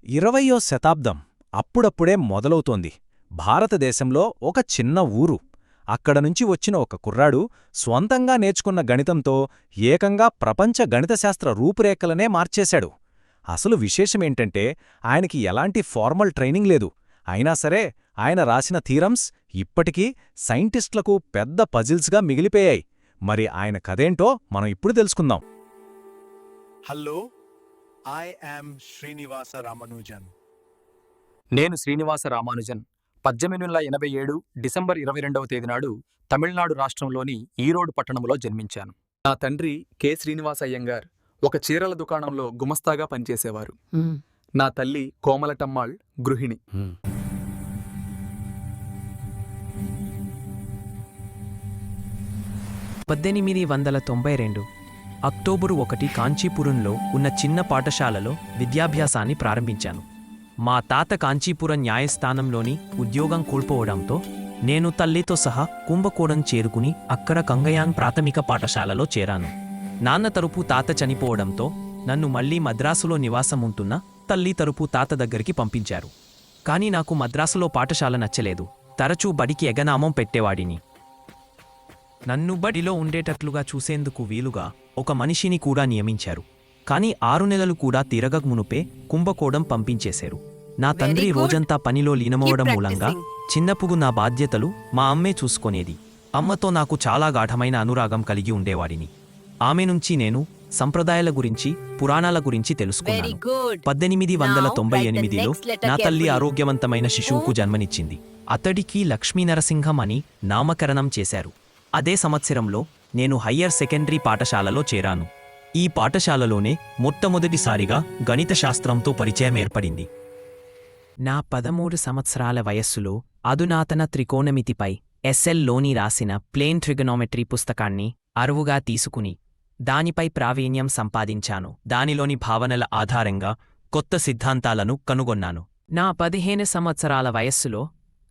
20వ శతాబ్దం అప్పుడప్పుడే మొదలవుతోంది. భారతదేశంలో ఒక చిన్న ఊరు. అక్కడనుంచి వచ్చిన ఒక కుర్రాడు స్వంతంగా నేర్చుకున్న గణితంతో ఏకంగా ప్రపంచ గణితశాస్త్ర రూపురేఖలనే మార్చేశాడు. అసలు విశేషమేంటంటే ఆయనకి ఎలాంటి ఫార్మల్ ట్రైనింగ్ లేదు. అయినా సరే ఆయన రాసిన థీరమ్స్ ఇప్పటికీ సైంటిస్టులకు పెద్ద పజిల్స్గా మిగిలిపోయాయి. మరి ఆయన కథేంటో మనం ఇప్పుడు తెలుసుకుందాం. Hello, I am Srinivasa Ramanujan. నేను శ్రీనివాస రామానుజన్. 1887 డిసెంబర్ 22వ తేదీ నాడు తమిళనాడు రాష్ట్రంలోని ఈరోడ్ పట్టణంలో జన్మించాను. నా తండ్రి కె. శ్రీనివాస అయ్యంగార్ ఒక చీరల దుకాణంలో గుమస్తాగా పనిచేసేవారు. నా తల్లి కోమలటమ్మాళ్ గృహిణి. అక్టోబరు 1 కాంచీపురంలో ఉన్న చిన్న పాఠశాలలో విద్యాభ్యాసాన్ని ప్రారంభించాను. మా తాత కాంచీపురం న్యాయస్థానంలోని ఉద్యోగం కోల్పోవడంతో నేను తల్లితో సహా కుంభకోణం చేరుకుని అక్కడ కంగయాంగ్ ప్రాథమిక పాఠశాలలో చేరాను. నాన్న తరపు తాత చనిపోవడంతో నన్ను మళ్లీ మద్రాసులో నివాసముంటున్న తల్లి తరపు తాత దగ్గరికి పంపించారు. కానీ నాకు మద్రాసులో పాఠశాల నచ్చలేదు. తరచూ బడికి ఎగనామం పెట్టేవాడిని. నన్ను బడిలో ఉండేటట్లుగా చూసేందుకు వీలుగా ఒక మనిషిని కూడా నియమించారు. కానీ 6 నెలలు కూడా తిరగక మునుపే కుంభకోణం పంపించేశారు. నా తండ్రి రోజంతా పనిలో లీనమవడం మూలంగా చిన్నప్పుడు నా బాధ్యతలు మా అమ్మే చూసుకొనేది. అమ్మతో నాకు చాలా గాఢమైన అనురాగం కలిగి ఉండేవాడిని. ఆమె నుంచి నేను సంప్రదాయాల గురించి, పురాణాల గురించి తెలుసుకున్నాను. 1898లో నా తల్లి ఆరోగ్యవంతమైన శిశువుకు జన్మనిచ్చింది. అతడికి లక్ష్మీనరసింహం అని నామకరణం చేశారు. అదే సంవత్సరంలో నేను హయ్యర్ సెకండరీ పాఠశాలలో చేరాను. ఈ పాఠశాలలోనే మొట్టమొదటిసారిగా గణిత శాస్త్రంతో పరిచయం ఏర్పడింది. నా 13 సంవత్సరాల వయస్సులో అధునాతన త్రికోణమితిపై ఎస్ఎల్లోని రాసిన ప్లేన్ ట్రిగనోమెట్రీ పుస్తకాన్ని అరువుగా తీసుకుని దానిపై ప్రావీణ్యం సంపాదించాను. దానిలోని భావనల ఆధారంగా కొత్త సిద్ధాంతాలను కనుగొన్నాను. నా 15 సంవత్సరాల వయస్సులో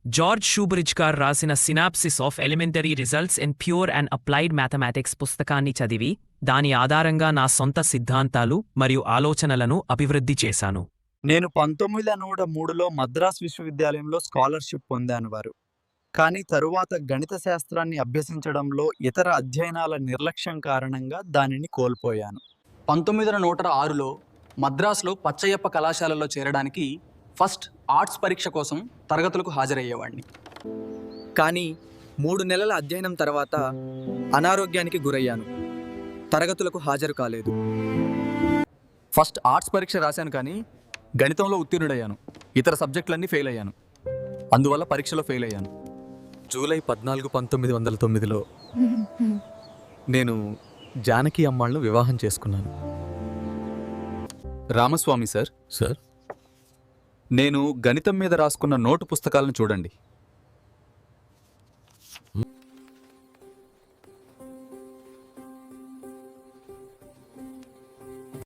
జార్జ్ షూబ్రిడ్జ్ గారు రాసిన synopsis of elementary results in pure and applied mathematics పుస్తకాన్ని చదివి దాని ఆధారంగా నా సొంత సిద్ధాంతాలు మరియు ఆలోచనలను అభివృద్ధి చేశాను. నేను 1903లో మద్రాస్ విశ్వవిద్యాలయంలో స్కాలర్షిప్ పొందాను వారు. కానీ తరువాత గణిత శాస్త్రాన్ని అభ్యసించడంలో ఇతర అధ్యయనాల నిర్లక్ష్యం కారణంగా దానిని కోల్పోయాను. 1906లో మద్రాసులో పచ్చయ్యప్ప కళాశాలలో చేరడానికి ఫస్ట్ ఆర్ట్స్ పరీక్ష కోసం తరగతులకు హాజరయ్యేవాడిని. కానీ 3 నెలల అధ్యయనం తర్వాత అనారోగ్యానికి గురయ్యాను. తరగతులకు హాజరు కాలేదు. ఫస్ట్ ఆర్ట్స్ పరీక్ష రాశాను, కానీ గణితంలో ఉత్తీర్ణుడయ్యాను. ఇతర సబ్జెక్టులన్నీ ఫెయిల్ అయ్యాను. అందువల్ల పరీక్షలో ఫెయిల్ అయ్యాను. జూలై 14, 1909లో నేను జానకి అమ్మాళ్ళను వివాహం చేసుకున్నాను. రామస్వామి సార్. నేను గణితం మీద రాసుకున్న నోటు పుస్తకాలను చూడండి.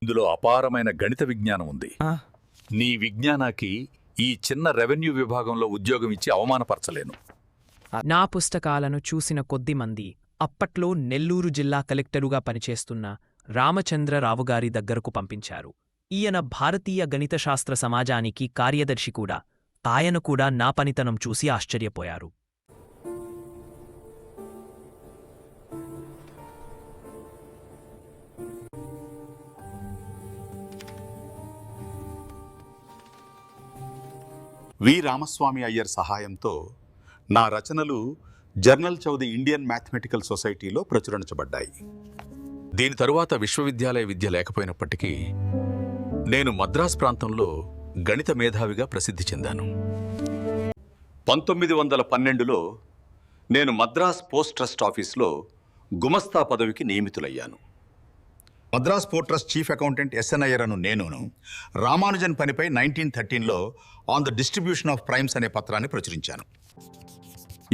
ఇందులో అపారమైన గణిత విజ్ఞానం ఉంది. నీ విజ్ఞానానికి ఈ చిన్న రెవెన్యూ విభాగంలో ఉద్యోగం ఇచ్చి అవమానపరచలేను. నా పుస్తకాలను చూసిన కొద్దిమంది అప్పట్లో నెల్లూరు జిల్లా కలెక్టరుగా పనిచేస్తున్న రామచంద్రరావుగారి దగ్గరకు పంపించారు. ఈయన భారతీయ గణితశాస్త్ర సమాజానికి కార్యదర్శి కూడా. ఆయన కూడా నా పనితనం చూసి ఆశ్చర్యపోయారు. వి రామస్వామి అయ్యర్ సహాయంతో నా రచనలు journal of the Indian mathematical సొసైటీలో ప్రచురించబడ్డాయి. దీని తరువాత విశ్వవిద్యాలయ విద్య లేకపోయినప్పటికీ నేను మద్రాస్ ప్రాంతంలో గణిత మేధావిగా ప్రసిద్ధి చెందాను. 1912లో నేను మద్రాస్ పోస్ట్ ట్రస్ట్ ఆఫీస్లో గుమస్తా పదవికి నియమితులయ్యాను. Madras port trust chief accountant S N Iyer అను నేను రామానుజన్ పనిపై 1913లో on the distribution of primes అనే పత్రాన్ని ప్రచురించాను.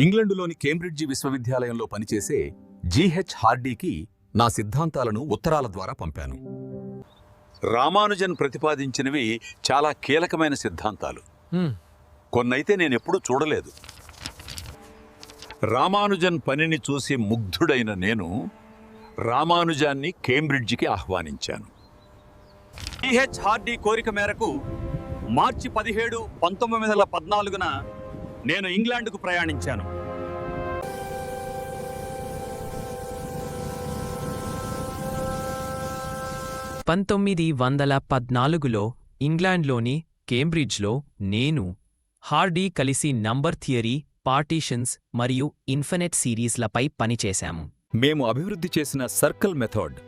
ఇంగ్లండులోని కేంబ్రిడ్జి విశ్వవిద్యాలయంలో పనిచేసే జిహెచ్ హార్డీకి నా సిద్ధాంతాలను ఉత్తరాల ద్వారా పంపాను. రామానుజన్ ప్రతిపాదించినవి చాలా కీలకమైన సిద్ధాంతాలు. కొన్నైతే నేనెప్పుడూ చూడలేదు. రామానుజన్ పనిని చూసి ముగ్ధుడైన నేను రామానుజాన్ని కేంబ్రిడ్జికి ఆహ్వానించాను. జిహెచ్ హార్డీ కోరిక మేరకు మార్చి 17, 1914న నేను ఇంగ్లాండ్కు ప్రయాణించాను. పంతొమ్మిది వందల 14లో ఇంగ్లాండ్లోని కేంబ్రిడ్జ్లో నేను హార్డీ కలిసి నంబర్ థియరీ, పార్టీషన్స్ మరియు ఇన్ఫినిట్ సిరీస్లపై పనిచేశాము. మేము అభివృద్ధి చేసిన సర్కిల్ మెథడ్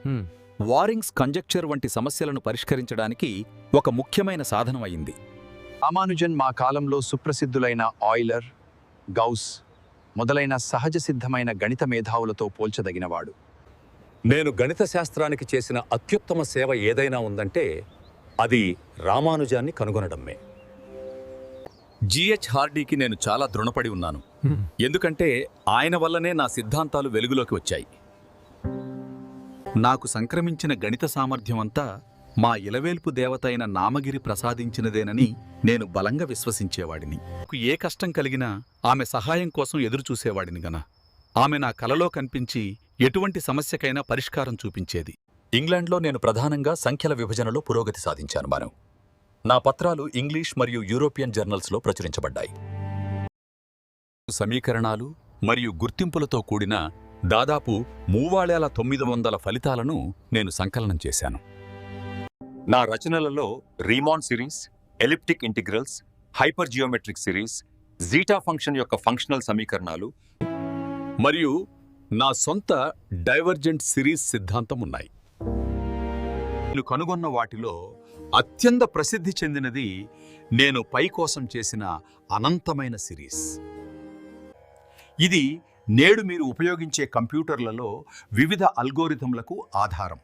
వారింగ్స్ కంజక్చర్ వంటి సమస్యలను పరిష్కరించడానికి ఒక ముఖ్యమైన సాధనం అయింది. రామానుజన్ మా కాలంలో సుప్రసిద్ధులైన ఆయిలర్, గౌస్ మొదలైన సహజ సిద్ధమైన గణిత మేధావులతో పోల్చదగినవాడు. నేను గణిత శాస్త్రానికి చేసిన అత్యుత్తమ సేవ ఏదైనా ఉందంటే అది రామానుజాన్ని కనుగొనడమే. జిహెచ్ హార్డీకి నేను చాలా రుణపడి ఉన్నాను. ఎందుకంటే ఆయన వల్లనే నా సిద్ధాంతాలు వెలుగులోకి వచ్చాయి. నాకు సంక్రమించిన గణిత సామర్థ్యం అంతా మా ఇలవేల్పు దేవత అయిన నామగిరి ప్రసాదించినదేనని నేను బలంగా విశ్వసించేవాడిని. నాకు ఏ కష్టం కలిగినా ఆమె సహాయం కోసం ఎదురుచూసేవాడిని గన. ఆమె నా కలలో కనిపించి ఎటువంటి సమస్యకైనా పరిష్కారం చూపించేది. ఇంగ్లాండ్లో నేను ప్రధానంగా సంఖ్యల విభజనలో పురోగతి సాధించాను. నా పత్రాలు ఇంగ్లీష్ మరియు యూరోపియన్ జర్నల్స్లో ప్రచురించబడ్డాయి. సమీకరణాలు మరియు గుర్తింపులతో కూడిన దాదాపు 3900 ఫలితాలను నేను సంకలనం చేశాను. నా రచనలలో Riemann series, elliptic integrals, hyper geometric series, zeta function యొక్క ఫంక్షనల్ సమీకరణాలు మరియు నా సొంత డైవర్జెంట్ సిరీస్ సిద్ధాంతం ఉన్నాయి. నేను కనుగొన్న వాటిలో అత్యంత ప్రసిద్ధి చెందినది నేను పై కోసం చేసిన అనంతమైన సిరీస్. ఇది నేడు మీరు ఉపయోగించే కంప్యూటర్లలో వివిధ అల్గోరిథంలకు ఆధారం.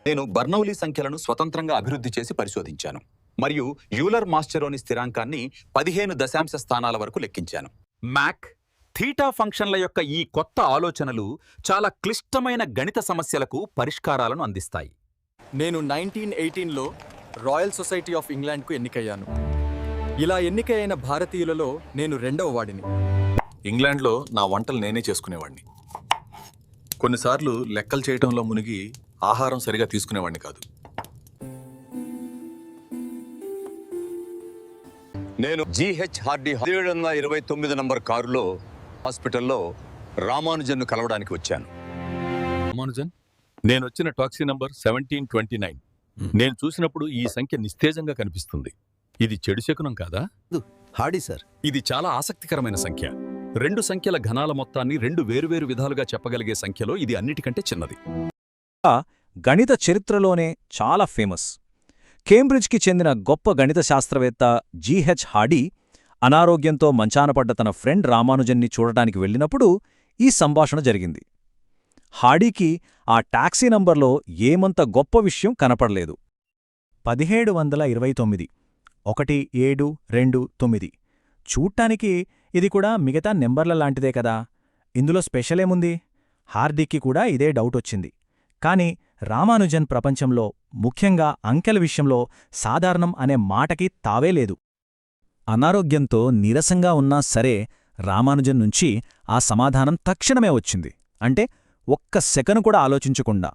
నేను బర్నౌలీ సంఖ్యలను స్వతంత్రంగా అభివృద్ధి చేసి పరిశోధించాను మరియు యూలర్ మాస్చెరోని స్థిరాంకాన్ని 15 దశాంశ స్థానాల వరకు లెక్కించాను. మ్యాక్, థీటా ఫంక్షన్ల యొక్క ఈ కొత్త ఆలోచనలు చాలా క్లిష్టమైన గణిత సమస్యలకు పరిష్కారాలను అందిస్తాయి. నేను 1918లో రాయల్ సొసైటీ ఆఫ్ ఇంగ్లాండ్కు ఎన్నికయ్యాను. ఇలా ఎన్నికైన భారతీయులలో నేను 2వ వాడిని. ఇంగ్లాండ్లో నా వంటలు నేనే చేసుకునేవాడిని. కొన్నిసార్లు లెక్కలు చేయటంలో మునిగి ఆహారం సరిగా తీసుకునేవాడిని కాదు. నేను జిహెచ్ హార్డీ 1729 నంబర్ కారులో హాస్పిటల్లో రామానుజన్ను కలవడానికి వచ్చాను. రామానుజన్, నేను వచ్చిన టాక్సీ నంబర్ 1729. నేను చూసినప్పుడు ఈ సంఖ్య నిస్తేజంగా కనిపిస్తుంది. ఇది చెడు శకునం కాదా? హార్డీ సార్, ఇది చాలా ఆసక్తికరమైన సంఖ్య. 2 సంఖ్యల ఘనాల మొత్తాన్ని 2 వేరువేరు విధాలుగా చెప్పగలిగే సంఖ్యలో ఇది అన్నిటికంటే చిన్నది. గణిత చరిత్రలోనే చాలా ఫేమస్. కేంబ్రిడ్జ్కి చెందిన గొప్ప గణిత శాస్త్రవేత్త జిహెచ్ హార్డీ అనారోగ్యంతో మంచానపడ్డ తన ఫ్రెండ్ రామానుజన్ని చూడటానికి వెళ్ళినప్పుడు ఈ సంభాషణ జరిగింది. హార్డీకి ఆ టాక్సీ నంబర్లో ఏమంత గొప్ప విషయం కనపడలేదు. 1729, 1729. చూడ్డానికి ఇది కూడా మిగతా నెంబర్ల లాంటిదే కదా, ఇందులో స్పెషలేముంది? హార్డీకి కూడా ఇదే డౌటొచ్చింది. కాని రామానుజన్ ప్రపంచంలో, ముఖ్యంగా అంకెల విషయంలో సాధారణం అనే మాటకి తావేలేదు. అనారోగ్యంతో నీరసంగా ఉన్నా సరే రామానుజన్ నుంచి ఆ సమాధానం తక్షణమే వచ్చింది. అంటే ఒక్క సెకను కూడా ఆలోచించకుండా.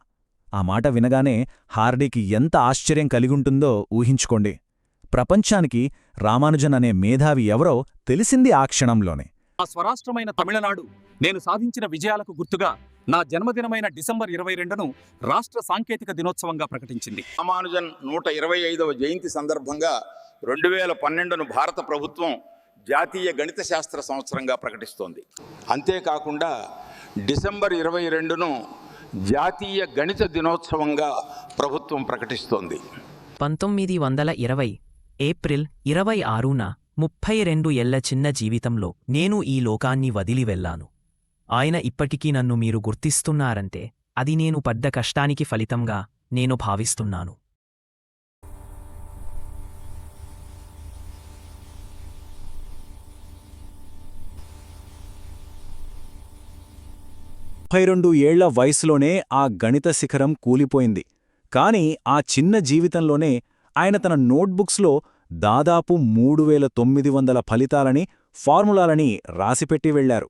ఆ మాట వినగానే హార్డీకి ఎంత ఆశ్చర్యం కలిగుంటుందో ఊహించుకోండి. ప్రపంచానికి రామానుజన్ అనే మేధావి ఎవరో తెలిసింది ఆ క్షణంలోనే. ఆ స్వరాష్ట్రమైన తమిళనాడు నేను సాధించిన విజయాలకు గుర్తుగా నా జన్మదినమైన డిసెంబర్ 22ను రాష్ట్ర సాంకేతిక దినోత్సవంగా ప్రకటించింది. రామానుజన్ 125వ జయంతి సందర్భంగా 2012ను భారత ప్రభుత్వం జాతీయ గణిత శాస్త్ర సంవత్సరంగా ప్రకటిస్తోంది. అంతేకాకుండా డిసెంబర్ 22ను జాతీయ గణిత దినోత్సవంగా ప్రభుత్వం ప్రకటిస్తోంది. 1920 ఏప్రిల్ 26న 32 ఏళ్ల చిన్న జీవితంలో నేను ఈ లోకాన్ని వదిలి వెళ్లాను. ఆయన ఇప్పటికీ నన్ను మీరు గుర్తిస్తున్నారంటే అది నేను పడ్డ కష్టానికి ఫలితంగా నేను భావిస్తున్నాను. ఏళ్ల వయసులోనే ఆ గణిత శిఖరం కూలిపోయింది. కాని ఆ చిన్న జీవితంలోనే ఆయన తన నోట్బుక్స్లో దాదాపు 3900 ఫలితాలని, ఫార్ములాలని రాసిపెట్టి వెళ్లారు.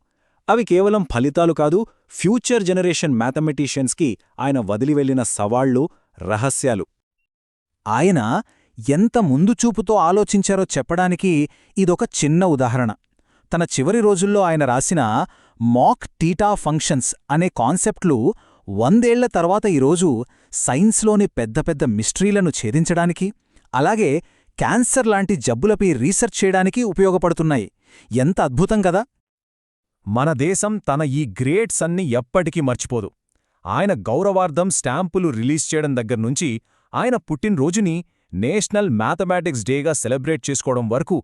అవి కేవలం ఫలితాలు కాదు, ఫ్యూచర్ జనరేషన్ మ్యాథమెటీషియన్స్కి ఆయన వదిలివెళ్లిన సవాళ్లు, రహస్యాలు. ఆయన ఎంత ముందుచూపుతో ఆలోచించారో చెప్పడానికి ఇదొక చిన్న ఉదాహరణ. తన చివరి రోజుల్లో ఆయన రాసిన మాక్ టీటా ఫంక్షన్స్ అనే కాన్సెప్ట్లు 100 ఏళ్ల తర్వాత ఈరోజు సైన్స్లోని పెద్ద పెద్ద మిస్టరీలను ఛేదించడానికి, అలాగే క్యాన్సర్ లాంటి జబ్బులపై రీసెర్చ్ చేయడానికి ఉపయోగపడుతున్నాయి. ఎంత అద్భుతం కదా! మన దేశం తన ఈ గ్రేట్స్ అన్ని ఎప్పటికీ మర్చిపోదు. ఆయన గౌరవార్థం స్టాంపులు రిలీజ్ చేయడం దగ్గర్నుంచి ఆయన పుట్టినరోజుని నేషనల్ మ్యాథమెటిక్స్ డేగా సెలబ్రేట్ చేసుకోవడం వరకు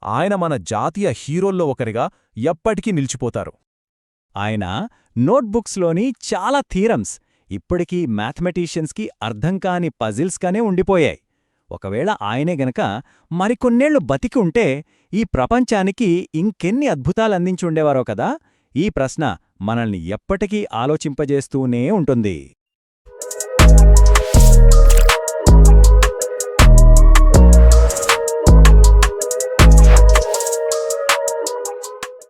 ఆయన మన జాతీయ హీరోల్లో ఒకరిగా ఎప్పటికీ నిలిచిపోతారు. ఆయన నోట్బుక్స్లోని చాలా థీరమ్స్ ఇప్పటికీ మ్యాథమెటీషియన్స్కి అర్థంకాని పజిల్స్గానే ఉండిపోయాయి. ఒకవేళ ఆయనే గనక మరికొన్నేళ్లు బతికి ఉంటే ఈ ప్రపంచానికి ఇంకెన్ని అద్భుతాలందించి ఉండేవారో కదా. ఈ ప్రశ్న మనల్ని ఎప్పటికీ ఆలోచింపజేస్తూనే ఉంటుంది.